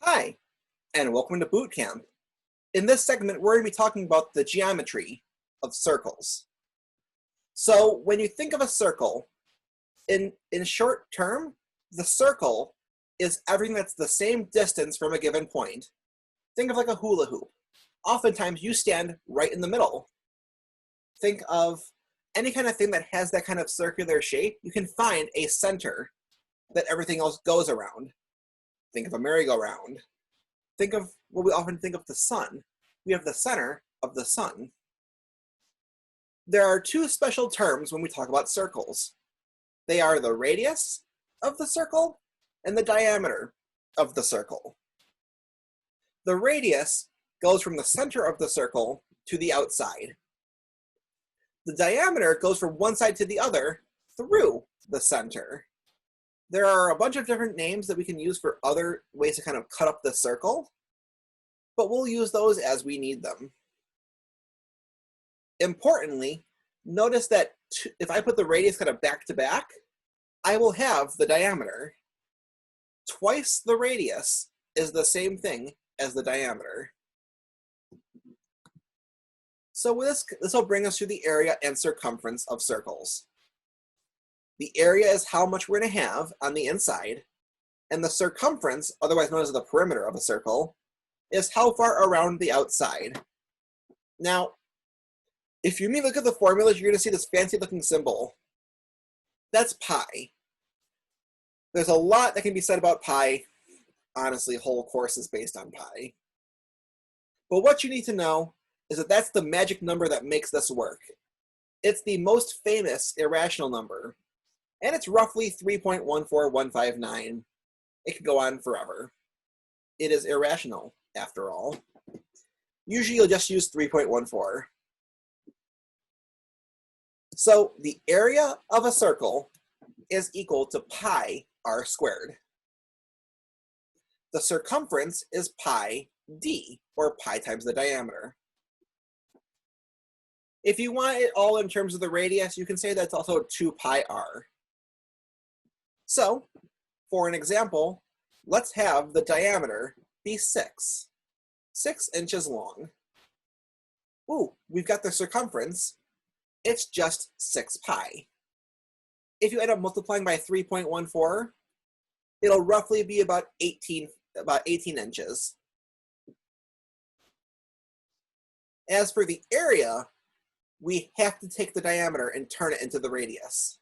Hi, and welcome to Boot Camp. In this segment, we're going to be talking about the geometry of circles. So when you think of a circle, in short term, the circle is everything that's the same distance from a given point. Think of like a hula hoop. Oftentimes you stand right in the middle. Think of any kind of thing that has that kind of circular shape. You can find a center that everything else goes around. Think of a merry-go-round. Think of what we often think of the sun. We have the center of the sun. There are two special terms when we talk about circles. They are the radius of the circle and the diameter of the circle. The radius goes from the center of the circle to the outside. The diameter goes from one side to the other through the center. There are a bunch of different names that we can use for other ways to kind of cut up the circle, but we'll use those as we need them. Importantly, notice that if I put the radius kind of back to back, I will have the diameter. Twice the radius is the same thing as the diameter. So this will bring us to the area and circumference of circles. The area is how much we're going to have on the inside, and the circumference, otherwise known as the perimeter of a circle, is how far around the outside. Now, if you look at the formulas, you're going to see this fancy looking symbol. That's pi. There's a lot that can be said about pi. Honestly, whole course is based on pi. But what you need to know is that that's the magic number that makes this work. It's the most famous irrational number, and it's roughly 3.14159. It could go on forever. It is irrational, after all. Usually you'll just use 3.14. So the area of a circle is equal to pi r squared. The circumference is pi d, or pi times the diameter. If you want it all in terms of the radius, you can say that's also 2 pi r. So, for an example, let's have the diameter be 6 inches long. Ooh, we've got the circumference. It's just 6 pi. If you end up multiplying by 3.14, it'll roughly be about 18 inches. As for the area, we have to take the diameter and turn it into the radius.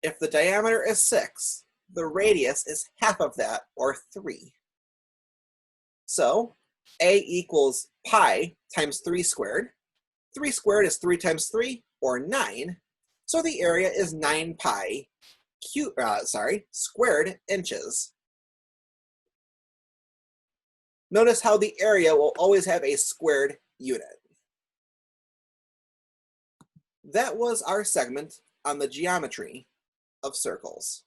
If the diameter is 6, the radius is half of that, or 3. So A equals pi times 3 squared. 3 squared is 3 times 3, or 9. So the area is 9 pi squared inches. Notice how the area will always have a squared unit. That was our segment on the geometry of circles.